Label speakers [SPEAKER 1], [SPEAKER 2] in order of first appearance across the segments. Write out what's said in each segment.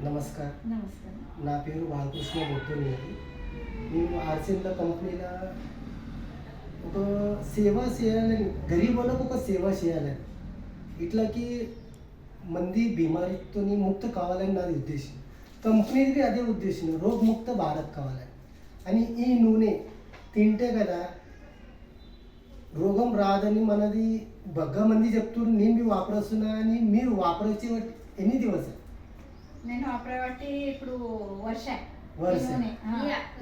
[SPEAKER 1] నమస్కారం.
[SPEAKER 2] నమస్కారం.
[SPEAKER 1] నా పేరు బాలకృష్ణ బొత్తూరి. నేను ఆర్సిఎంల కంపెనీలో ఒక సేవ చేయాలని, గరీబులకు ఒక సేవ చేయాలని, ఇట్లాకి మంది బీమారితో ముక్త కావాలని నాది ఉద్దేశం. కంపెనీది అదే ఉద్దేశం, రోగముక్త భారత్ కావాలని. అని ఈ నూనె తింటే కదా రోగం రాదని మనది బగ్గా మంది చెప్తున్నారు. నేను మీ వాపరస్తున్నా అని మీరు వాపరొచ్చి ఎన్ని దివసం
[SPEAKER 2] నేను అప్రవట్టి ఇప్పుడు వర్ష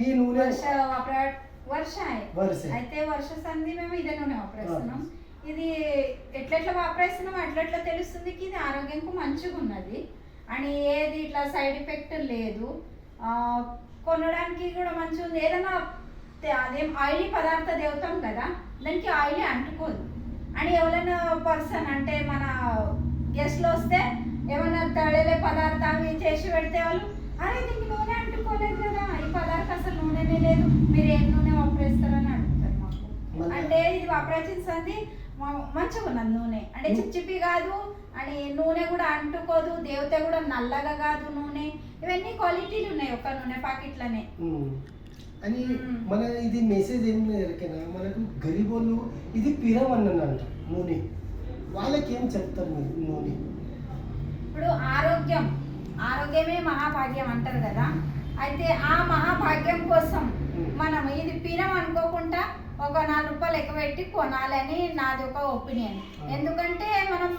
[SPEAKER 1] ఈ నూనె
[SPEAKER 2] వర్ష అయితే వర్ష సంధి మేము ఇదే నూనె వాపరేస్తున్నాం. ఇది ఎట్లెట్లా వాపరేస్తున్నాం అట్లెట్లా తెలుస్తుంది ఇది ఆరోగ్యంకు మంచిగా ఉన్నది అని, ఏది ఇట్లా సైడ్ ఎఫెక్ట్ లేదు, కొనడానికి కూడా మంచిగా ఉంది. ఏదైనా అదేం ఆయిలీ పదార్థ దేవుతాం కదా, దానికి ఆయిలీ అంటుకోదు. అని ఎవరైనా పర్సన్ అంటే మన గెస్ట్లు వస్తే ఏమన్నా తడలే పదార్థాలు చేసి పెడితే వాళ్ళు, అరే దీనికి నూనె అంటుకోలేదు కదా, ఈ పదార్థం అసలు నూనెనే లేదు, మీరు ఏం నూనె వాపరేస్తారని అడుగుతారు మాకు. అంటే ఇది వాపరేసింది మంచిగా ఉన్నది నూనె, అంటే చిప్చిప్పి కాదు అని, నూనె కూడా అంటుకోదు, దేవత కూడా నల్లగా కాదు నూనె. ఇవన్నీ క్వాలిటీలు ఉన్నాయి ఒక నూనె ప్యాకెట్లనే
[SPEAKER 1] అని. మన ఇది మెసేజ్ ఏం ఎరికైనా మనకు గరీబోళ్ళు ఇది పిరమన్నంట నూనె, వాళ్ళకి ఏం చెప్తారు మీరు నూనె?
[SPEAKER 2] ఇప్పుడు ఆరోగ్యమే మహాభాగ్యం అంటారు కదా, అయితే ఆ మహాభాగ్యం కోసం మనం ఇది పిరం అనుకోకుండా ఒక 4 రూపాయలు ఎక్కువ పెట్టి కొనాలని నాది ఒక ఒపీనియన్. ఎందుకంటే మనం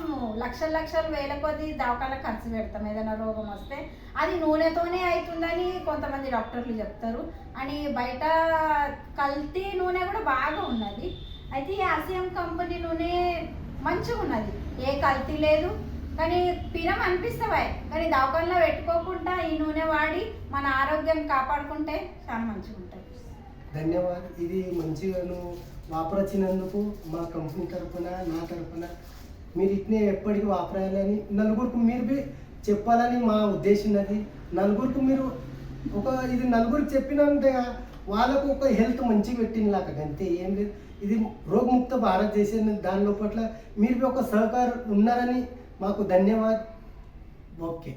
[SPEAKER 2] లక్షలు వేల కొద్ది దవాఖాన ఖర్చు పెడతాం ఏదైనా రోగం వస్తే, అది నూనెతోనే అవుతుందని కొంతమంది డాక్టర్లు చెప్తారు. అని బయట కల్తీ నూనె కూడా బాగా ఉన్నది. అయితే ఈ ఆర్సిఎం కంపెనీ నూనె మంచిగా ఉన్నది, ఏ కల్తీ లేదు. కానీ పిరం అనిపిస్తావా, కానీ దవాఖానలో పెట్టుకోకుండా ఈ నూనె వాడి మన ఆరోగ్యం కాపాడుకుంటే చాలా మంచిగా ఉంటుంది.
[SPEAKER 1] ధన్యవాదాలు. ఇది మంచిగా నువ్వు వాపరొచ్చినందుకు మా కంపెనీ తరఫున, నా తరఫున మీరు ఇట్నే ఎప్పటికీ వాపరాయాలని, నలుగురికి మీరు చెప్పాలని మా ఉద్దేశం. అది నలుగురికి మీరు ఇది నలుగురికి చెప్పినంతే వాళ్ళకు ఒక హెల్త్ మంచిగా పెట్టినలాగా అంతే, ఏం లేదు. ఇది రోగముక్త భారత్ చేసే దాని లోపల మీరు ఒక సహకారం ఉన్నారని మాకు ధన్యవాదాలు. ఓకే.